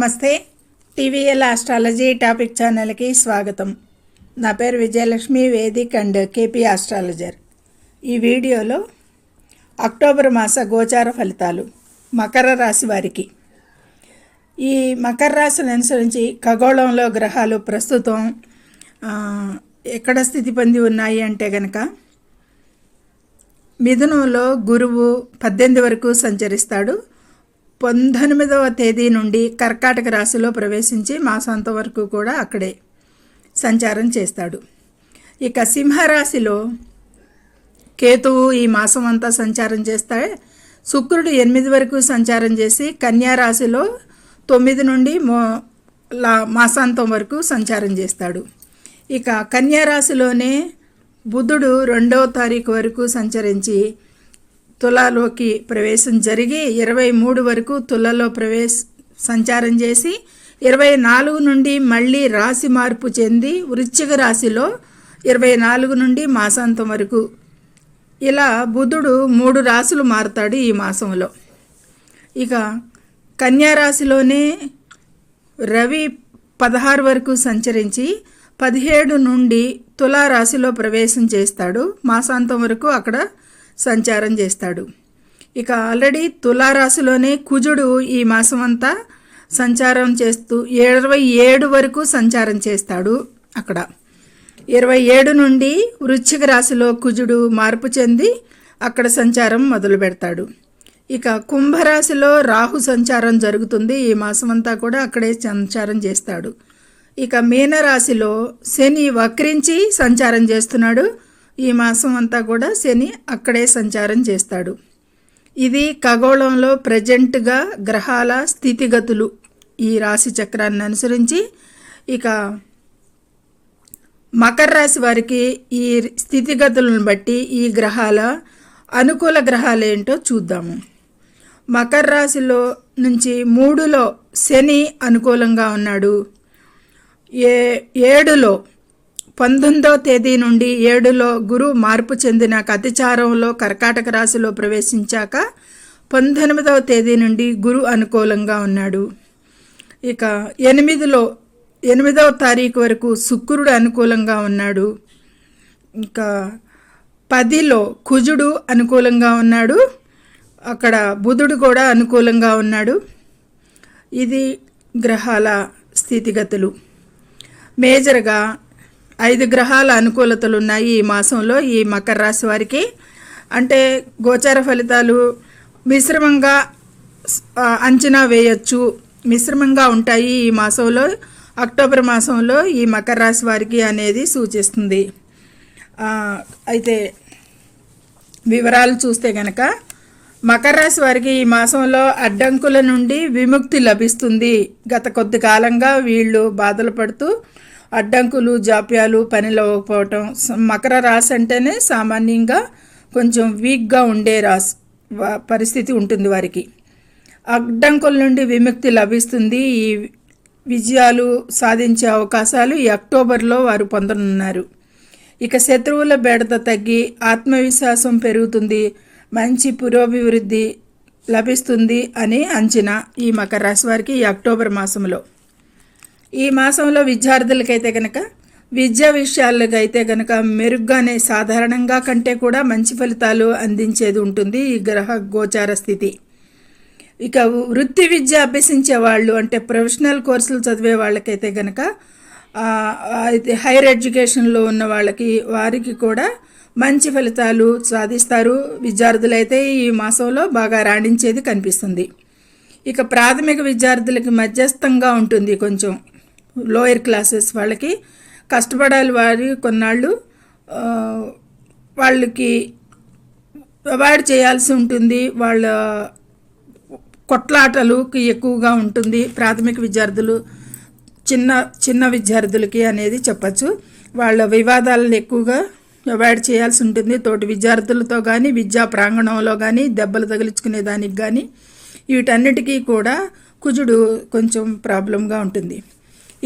నమస్తే. TVL astrology topic ఛానల్కి స్వాగతం. నా పేరు Vijayalakshmi, Vedic and KP astrologer. ఈ వీడియోలో అక్టోబర్ మాస గోచార ఫలితాలు మకర రాశి వారికి. ఈ మకర రాశిని అనుసరించి ఖగోళంలో గ్రహాలు ప్రస్తుతం ఎక్కడ స్థితి పొంది ఉన్నాయి అంటే కనుక మిథునంలో గురువు 18 వరకు సంచరిస్తాడు. 19వ తేదీ నుండి కర్కాటక రాశిలో ప్రవేశించి మాసాంతం వరకు కూడా అక్కడే సంచారం చేస్తాడు. ఇక సింహరాశిలో కేతువు ఈ మాసం అంతా సంచారం చేస్తాడు. శుక్రుడు 8 వరకు సంచారం చేసి కన్యా రాశిలో 9 నుండి మాసాంతం వరకు సంచారం చేస్తాడు. ఇక కన్యా రాశిలోనే బుధుడు 2వ తారీఖు వరకు సంచరించి తులాలోకి ప్రవేశం జరిగి 23 వరకు తులలో సంచారం చేసి 24 నుండి మళ్ళీ రాశి మార్పు చెంది వృశ్చిక రాశిలో 24 నుండి మాసాంతం వరకు ఇలా బుధుడు 3 రాశులు మారుతాడు ఈ మాసంలో. ఇక కన్యా రాశిలోనే రవి 16 వరకు సంచరించి 17 నుండి తులారాశిలో ప్రవేశం చేస్తాడు. మాసాంతం వరకు అక్కడ సంచారం చేస్తాడు. ఇక ఆల్రెడీ తులారాశిలోనే కుజుడు ఈ మాసం అంతా సంచారం చేస్తూ 27 వరకు సంచారం చేస్తాడు. అక్కడ 27 నుండి వృశ్చిక రాశిలో కుజుడు మార్పు చెంది అక్కడ సంచారం మొదలు పెడతాడు. ఇక కుంభరాశిలో రాహు సంచారం జరుగుతుంది. ఈ మాసం అంతా కూడా అక్కడే సంచారం చేస్తాడు. ఇక మీనరాశిలో శని వక్రించి సంచారం చేస్తున్నాడు. ఈ మాసం అంతా కూడా శని అక్కడే సంచారం చేస్తాడు. ఇది ఖగోళంలో ప్రజెంట్గా గ్రహాల స్థితిగతులు ఈ రాశి చక్రాన్ని అనుసరించి. ఇక మకర రాశి వారికి ఈ స్థితిగతులను బట్టి ఈ గ్రహాల అనుకూల గ్రహాలు ఏంటో చూద్దాము. మకర రాశిలో నుంచి 3లో శని అనుకూలంగా ఉన్నాడు. 7లో 19వ తేదీ నుండి 7లో గురు మార్పు చెందిన అతిచారంలో కర్కాటక రాశిలో ప్రవేశించాక 19వ తేదీ నుండి గురు అనుకూలంగా ఉన్నాడు. ఇక 8వ తారీఖు వరకు శుక్రుడు అనుకూలంగా ఉన్నాడు. ఇంకా 10లో కుజుడు అనుకూలంగా ఉన్నాడు. అక్కడ బుధుడు కూడా అనుకూలంగా ఉన్నాడు. ఇది గ్రహాల స్థితిగతులు. మేజర్గా 5 గ్రహాల అనుకూలతలు ఉన్నాయి ఈ మాసంలో ఈ మకర రాశి వారికి. అంటే గోచార ఫలితాలు మిశ్రమంగా అంచనా వేయచ్చు, మిశ్రమంగా ఉంటాయి ఈ మాసంలో. అక్టోబర్ మాసంలో ఈ మకర రాశి వారికి అనేది సూచిస్తుంది. అయితే వివరాలు చూస్తే కనుక మకర రాశి వారికి ఈ మాసంలో అడ్డంకుల నుండి విముక్తి లభిస్తుంది. గత కొద్ది కాలంగా వీళ్ళు బాధలు పడుతూ అడ్డంకులు, జాప్యాలు, పనిలో అవ్వకపోవటం. మకర రాశి అంటేనే సామాన్యంగా కొంచెం వీక్గా ఉండే పరిస్థితి ఉంటుంది వారికి. అడ్డంకుల నుండి విముక్తి లభిస్తుంది. ఈ విజయాలు సాధించే అవకాశాలు ఈ అక్టోబర్లో వారు పొందనున్నారు. ఇక శత్రువుల బెడత తగ్గి ఆత్మవిశ్వాసం పెరుగుతుంది, మంచి పురోభివృద్ధి లభిస్తుంది అని అంచనా ఈ మకర రాశి వారికి ఈ అక్టోబర్ మాసంలో. ఈ మాసంలో విద్యార్థులకైతే కనుక విద్యా విషయాలకు అయితే కనుక మెరుగ్గానే సాధారణంగా కంటే కూడా మంచి ఫలితాలు అందించేది ఉంటుంది ఈ గ్రహ గోచార స్థితి. ఇక వృత్తి విద్య అభ్యసించే వాళ్ళు అంటే ప్రొఫెషనల్ కోర్సులు చదివే వాళ్ళకైతే కనుక అయితే హైయర్ ఎడ్యుకేషన్లో ఉన్న వారికి కూడా మంచి ఫలితాలు సాధిస్తారు. విద్యార్థులైతే ఈ మాసంలో బాగా రాణించేది కనిపిస్తుంది. ఇక ప్రాథమిక విద్యార్థులకి మధ్యస్థంగా ఉంటుంది. కొంచెం లోయర్ క్లాసెస్ వాళ్ళకి కష్టపడాలి. వారి కొన్నాళ్ళు వాళ్ళకి అవాయిడ్ చేయాల్సి ఉంటుంది. వాళ్ళ కొట్లాటలుకి ఎక్కువగా ఉంటుంది ప్రాథమిక విద్యార్థులు చిన్న విద్యార్థులకి అనేది చెప్పచ్చు. వాళ్ళ వివాదాలను ఎక్కువగా అవాయిడ్ చేయాల్సి ఉంటుంది. తోటి విద్యార్థులతో కానీ విద్యా ప్రాంగణంలో కానీ దెబ్బలు తగిలించుకునే దానికి కానీ వీటన్నిటికీ కూడా కుజుడు కొంచెం ప్రాబ్లంగా ఉంటుంది.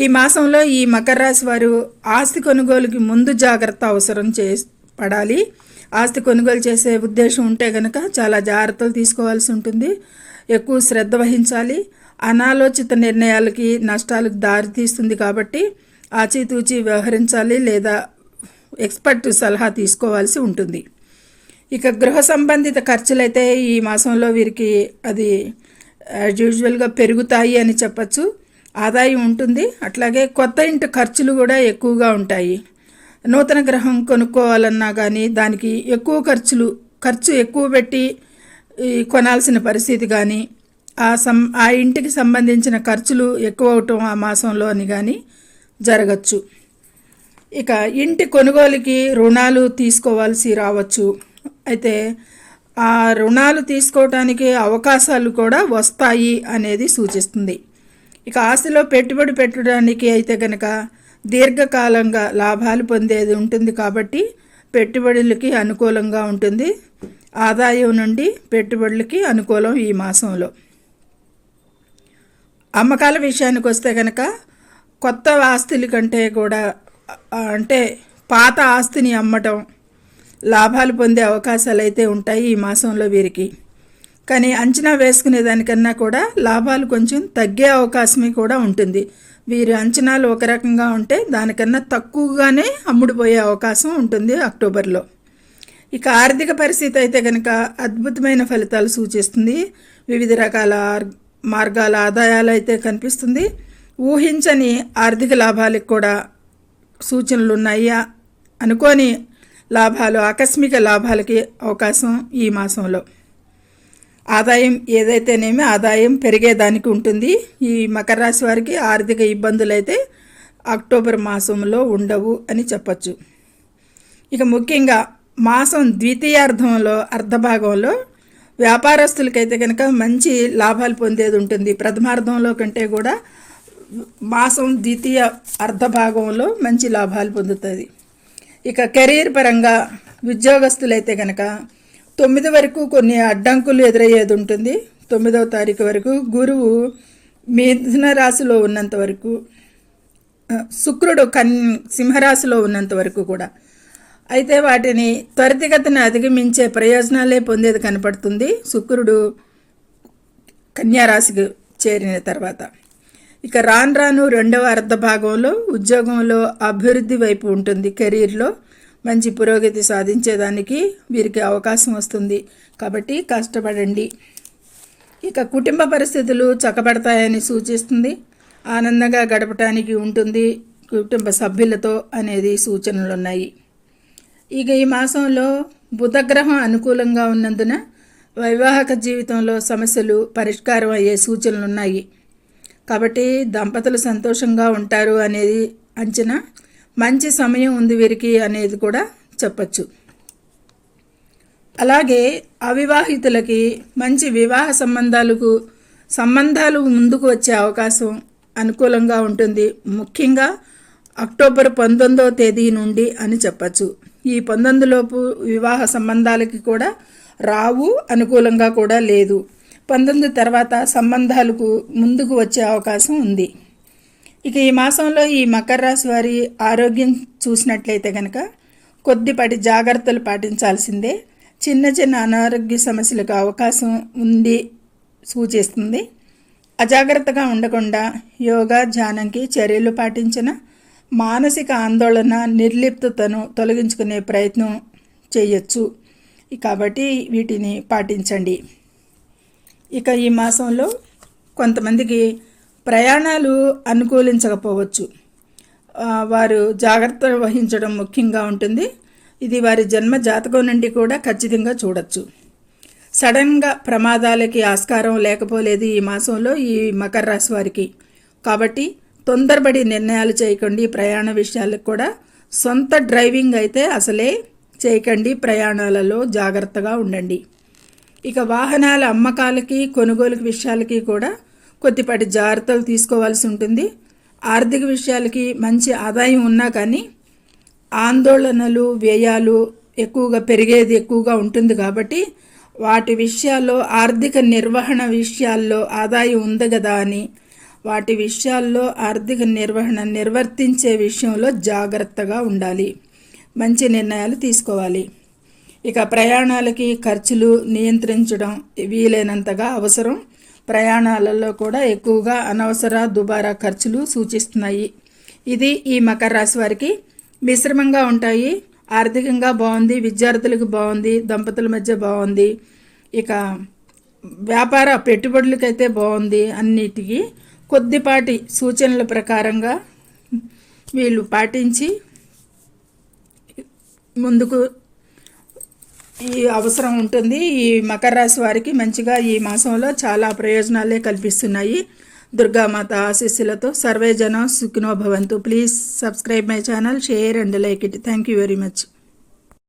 ఈ మాసంలో ఈ మకర రాశి వారు ఆస్తి కొనుగోలుకి ముందు జాగ్రత్త అవసరం పడాలి. ఆస్తి కొనుగోలు చేసే ఉద్దేశం ఉంటే కనుక చాలా జాగ్రత్తలు తీసుకోవాల్సి ఉంటుంది. ఎక్కువ శ్రద్ధ వహించాలి. అనాలోచిత నిర్ణయాలకి నష్టాలకు దారితీస్తుంది. కాబట్టి ఆచితూచి వ్యవహరించాలి లేదా ఎక్స్పర్ట్ సలహా తీసుకోవాల్సి ఉంటుంది. ఇక గృహ సంబంధిత ఖర్చులైతే ఈ మాసంలో వీరికి అది యాజ్ యూజువల్గా పెరుగుతాయి అని చెప్పచ్చు. ఆదాయం ఉంటుంది, అట్లాగే కొత్త ఇంటి ఖర్చులు కూడా ఎక్కువగా ఉంటాయి. నూతన గృహం కొనుక్కోవాలన్నా కానీ దానికి ఎక్కువ ఖర్చు ఎక్కువ పెట్టి కొనాల్సిన పరిస్థితి కానీ ఆ ఇంటికి సంబంధించిన ఖర్చులు ఎక్కువ అవటం ఆ మాసంలో అని కానీ జరగచ్చు. ఇక ఇంటి కొనుగోలుకి రుణాలు తీసుకోవాల్సి రావచ్చు. అయితే ఆ రుణాలు తీసుకోవటానికి అవకాశాలు కూడా వస్తాయి అనేది సూచిస్తుంది. ఇక ఆస్తిలో పెట్టుబడి పెట్టడానికి అయితే కనుక దీర్ఘకాలంగా లాభాలు పొందేది ఉంటుంది. కాబట్టి పెట్టుబడులకి అనుకూలంగా ఉంటుంది. ఆదాయం నుండి పెట్టుబడులకి అనుకూలం ఈ మాసంలో. అమ్మకాల విషయానికి వస్తే కనుక కొత్త ఆస్తుల కంటే కూడా అంటే పాత ఆస్తిని అమ్మటం లాభాలు పొందే అవకాశాలు అయితే ఉంటాయి ఈ మాసంలో వీరికి. కానీ అంచనా వేసుకునే దానికన్నా కూడా లాభాలు కొంచెం తగ్గే అవకాశమే కూడా ఉంటుంది. వీరి అంచనాలు ఒక రకంగా ఉంటే దానికన్నా తక్కువగానే అమ్ముడుపోయే అవకాశం ఉంటుంది అక్టోబర్లో. ఇక ఆర్థిక పరిస్థితి అయితే కనుక అద్భుతమైన ఫలితాలు సూచిస్తుంది. వివిధ రకాల మార్గాల ఆదాయాలు అయితే కనిపిస్తుంది. ఊహించని ఆర్థిక లాభాలకు కూడా సూచనలు ఉన్నాయి. అనుకోని లాభాలు, ఆకస్మిక లాభాలకి అవకాశం ఈ మాసంలో. ఆదాయం ఏదైతేనేమి ఆదాయం పెరిగేదానికి ఉంటుంది. ఈ మకర రాశి వారికి ఆర్థిక ఇబ్బందులు అయితే అక్టోబర్ మాసంలో ఉండవు అని చెప్పచ్చు. ఇక ముఖ్యంగా మాసం ద్వితీయార్థంలో అర్ధభాగంలో వ్యాపారస్తులకైతే కనుక మంచి లాభాలు పొందేది ఉంటుంది. ప్రథమార్థంలో కంటే కూడా మాసం ద్వితీయ అర్ధభాగంలో మంచి లాభాలు పొందుతుంది. ఇక కెరీర్ పరంగా ఉద్యోగస్తులైతే కనుక 9 వరకు కొన్ని అడ్డంకులు ఎదురయ్యేది ఉంటుంది. 9వ తారీఖు వరకు గురువు మిథున రాశిలో ఉన్నంత వరకు, శుక్రుడు సింహరాశిలో ఉన్నంత వరకు కూడా. అయితే వాటిని త్వరితగతిన అధిగమించే ప్రయోజనాలే పొందేది కనపడుతుంది శుక్రుడు కన్యారాశికి చేరిన తర్వాత. ఇక రాను రెండవ అర్ధభాగంలో ఉద్యోగంలో అభివృద్ధి వైపు ఉంటుంది. కెరీర్లో మంచి పురోగతి సాధించేదానికి వీరికి అవకాశం వస్తుంది. కాబట్టి కష్టపడండి. ఇక కుటుంబ పరిస్థితులు చక్కబడతాయని సూచిస్తుంది. ఆనందంగా గడపటానికి ఉంటుంది కుటుంబ సభ్యులతో అనేది సూచనలు ఉన్నాయి. ఇక ఈ మాసంలో బుధగ్రహం అనుకూలంగా ఉన్నందున వైవాహిక జీవితంలో సమస్యలు పరిష్కారం అయ్యే సూచనలు ఉన్నాయి. కాబట్టి దంపతులు సంతోషంగా ఉంటారు అనేది అంచనా. మంచి సమయం ఉంది వీరికి అనేది కూడా చెప్పచ్చు. అలాగే అవివాహితులకి మంచి వివాహ సంబంధాలు ముందుకు వచ్చే అవకాశం అనుకూలంగా ఉంటుంది. ముఖ్యంగా అక్టోబర్ 19వ తేదీ నుండి అని చెప్పచ్చు. ఈ 19 లోపు వివాహ సంబంధాలకి కూడా రావు, అనుకూలంగా కూడా లేదు. 19 తర్వాత సంబంధాలకు ముందుకు వచ్చే అవకాశం ఉంది. ఇక ఈ మాసంలో ఈ మకర రాశి వారి ఆరోగ్యం చూసినట్లయితే కనుక కొద్దిపాటి జాగ్రత్తలు పాటించాల్సిందే. చిన్న చిన్న అనారోగ్య సమస్యలకు అవకాశం ఉంది సూచిస్తుంది. అజాగ్రత్తగా ఉండకుండా యోగా, ధ్యానంకి చర్యలు పాటించిన మానసిక ఆందోళన, నిర్లిప్తతను తొలగించుకునే ప్రయత్నం చేయొచ్చు. కాబట్టి వీటిని పాటించండి. ఇక ఈ మాసంలో కొంతమందికి ప్రయాణాలు అనుకూలించకపోవచ్చు. వారు జాగ్రత్త వహించడం ముఖ్యంగా ఉంటుంది. ఇది వారి జన్మ జాతకం నుండి కూడా ఖచ్చితంగా చూడొచ్చు. సడన్గా ప్రమాదాలకి ఆస్కారం లేకపోలేదు ఈ మాసంలో ఈ మకర రాశి వారికి. కాబట్టి తొందరపడి నిర్ణయాలు చేయకండి. ప్రయాణ విషయాలకు కూడా సొంత డ్రైవింగ్ అయితే అసలే చేయకండి. ప్రయాణాలలో జాగ్రత్తగా ఉండండి. ఇక వాహనాల అమ్మకాలకి, కొనుగోలు విషయాలకి కూడా కొద్దిపాటి జాగ్రత్తలు తీసుకోవాల్సి ఉంటుంది. ఆర్థిక విషయాలకి మంచి ఆదాయం ఉన్నా కానీ ఆందోళనలు, వ్యయాలు పెరిగేది ఎక్కువగా ఉంటుంది. కాబట్టి వాటి విషయాల్లో, ఆర్థిక నిర్వహణ విషయాల్లో ఆదాయం ఉంది కదా అని వాటి విషయాల్లో ఆర్థిక నిర్వర్తించే విషయంలో జాగ్రత్తగా ఉండాలి. మంచి నిర్ణయాలు తీసుకోవాలి. ఇక ప్రయాణాలకి ఖర్చులు నియంత్రించడం వీలైనంతగా అవసరం. ప్రయాణాలలో కూడా ఎక్కువగా అనవసర దుబారా ఖర్చులు సూచిస్తున్నాయి. ఇది ఈ మకర రాశి వారికి మిశ్రమంగా ఉంటాయి. ఆర్థికంగా బాగుంది, విద్యార్థులకు బాగుంది, దంపతుల మధ్య బాగుంది, ఇక వ్యాపార పెట్టుబడులకైతే బాగుంది. అన్నిటికీ కొద్దిపాటి సూచనల ప్రకారంగా వీళ్ళు పాటించి ముందుకు ఈ అవసరం ఉంటుంది. ఈ మకర రాశి వారికి మంచిగా ఈ మాసంలో చాలా ప్రయోజనాలే కల్పిస్తున్నాయి. దుర్గామాత ఆశీస్సులతో సర్వే జన సుఖినో భవంతు. Please subscribe my channel, share and like it. Thank you very much.